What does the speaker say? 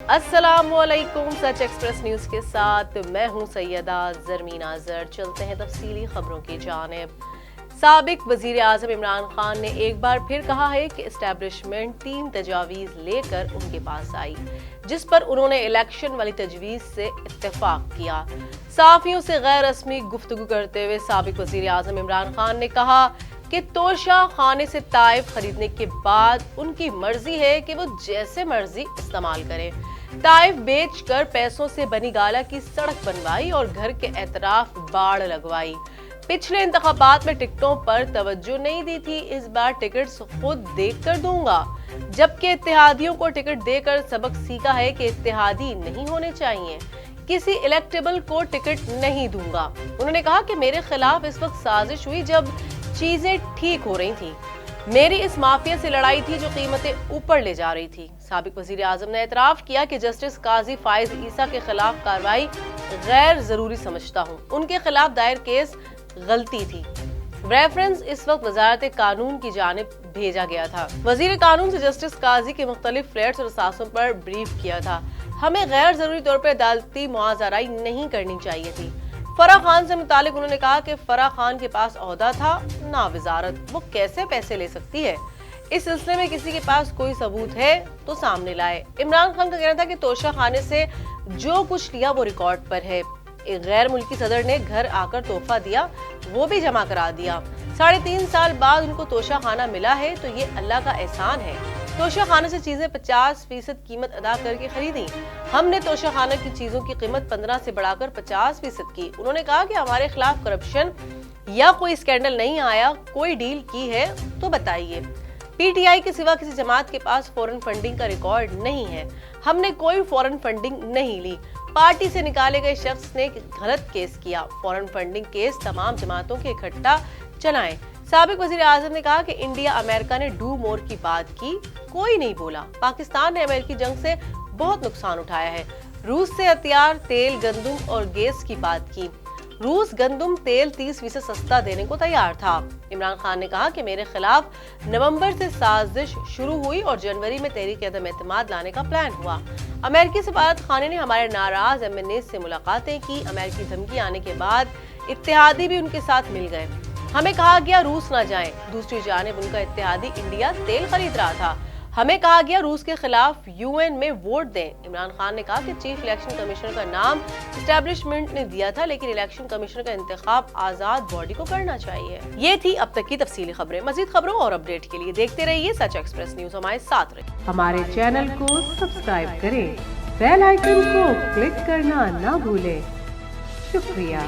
अस्सलामुअलैकुम। सच express news के साथ मैं हूं सैयदा जरमीन आजर। चलते हैं तफसीली खबरों की जानिब। साबिक वजीर आजम इमरान खान ने एक बार फिर कहा है कि एस्टैब्लिशमेंट 3 तजावीज लेकर उनके पास आई, जिस पर उन्होंने इलेक्शन वाली तजवीज से इत्तेफाक किया। सहाफियों से गैर रस्मी गुफ्तगू करते हुए साबिक वजीर आजम इमरान खान ने कहा कि तोशा खाने से ताइफ खरीदने के बाद उनकी मर्जी है कि वो जैसे मर्जी इस्तेमाल करें। ताइफ बेचकर पैसों से बनी गाला की सड़क बनवाई और घर के एतराफ बाड़ लगवाई। पिछले इंतखाबात में टिकटों पर तवज्जो नहीं दी थी, इस बार टिकट्स खुद देख कर दूंगा। जबकि इत्तेहादियों को टिकट देकर सबक सीखा है कि इत्तेहादी नहीं होने चाहिए, किसी इलेक्टेबल को टिकट नहीं दूंगा। उन्होंने कहा कि मेरे खिलाफ इस वक्त साजिश हुई जब चीजें ठीक हो रही थी। मेरी इस माफिया से लड़ाई थी जो कीमतें ऊपर ले जा रही थी। साबिक वजीर आजम ने एतराफ किया कि जस्टिस काजी फाइज ईसा के खिलाफ कार्रवाई गैर जरूरी समझता हूँ। उनके खिलाफ दायर केस गलती थी। रेफरेंस इस वक्त वजारत कानून की जानिब भेजा गया था। वजीर कानून से जस्टिस काजी के मुख्तलिफ फ्लैट्स और असासों पर ब्रीफ किया था। हमें गैर जरूरी तौर पर अदालती मुआवजाराई नहीं करनी चाहिए थी। फराह खान से मुतालिक उन्होंने कहा कि फराह खान के पास ओहदा था ना वजारत, वो कैसे पैसे ले सकती है। इस सिलसिले में किसी के पास कोई सबूत है तो सामने लाए। इमरान खान का कहना था कि तोशा खाने से जो कुछ लिया वो रिकॉर्ड पर है। एक गैर मुल्की सदर ने घर आकर तोहफा दिया, वो भी जमा करा दिया। 3.5 साल बाद उनको तोशा खाना मिला है तो ये अल्लाह का एहसान है। तोशा खाने से चीजें 50% कीमत अदा करके खरीदी। हमने तोशा खाना की चीजों की कीमत 15 से बढ़ाकर 50% की। उन्होंने कहा कि हमारे खिलाफ करप्शन या कोई स्कैंडल नहीं आया, कोई डील की है तो बताइए। पीटीआई के सिवा किसी जमात के पास फॉरेन फंडिंग का रिकॉर्ड नहीं है। हमने कोई फॉरेन फंडिंग नहीं ली। पार्टी से निकाले गए शख्स ने गलत केस किया। फॉरेन फंडिंग केस तमाम जमातों के इकट्ठा चलाएं। साबिक वजीर आजम ने कहा कि इंडिया अमेरिका ने डू मोर की बात की, कोई नहीं बोला। पाकिस्तान ने अमेरिकी जंग से बहुत नुकसान उठाया है। रूस से हथियार, तेल, गंदुम और गैस की बात की। रूस गंदुम तेल 30% सस्ता देने को तैयार था। इमरान खान ने कहा कि मेरे खिलाफ नवंबर से साजिश शुरू हुई और जनवरी में तहरीक अदम एतमाद लाने का प्लान हुआ। अमेरिकी सफारत खाने ने हमारे नाराज MNA से मुलाकातें की। अमेरिकी धमकी आने के बाद इत्तेहादी भी उनके साथ मिल गए। हमें कहा गया रूस ना जाएं। दूसरी जानिब उनका इत्तेहादी इंडिया तेल खरीद रहा था। हमें कहा गया रूस के खिलाफ UN में वोट दें। इमरान खान ने कहा कि चीफ इलेक्शन कमिश्नर का नाम एस्टैब्लिशमेंट ने दिया था, लेकिन इलेक्शन कमिश्नर का इंतखाब आजाद बॉडी को करना चाहिए। ये थी अब तक की तफसीली खबरें। मजीद खबरों और अपडेट के लिए देखते रहिए सच एक्सप्रेस न्यूज। हमारे साथ रहिए। हमारे चैनल को सब्सक्राइब करें, बेल आइकन को क्लिक करना ना भूलें। शुक्रिया।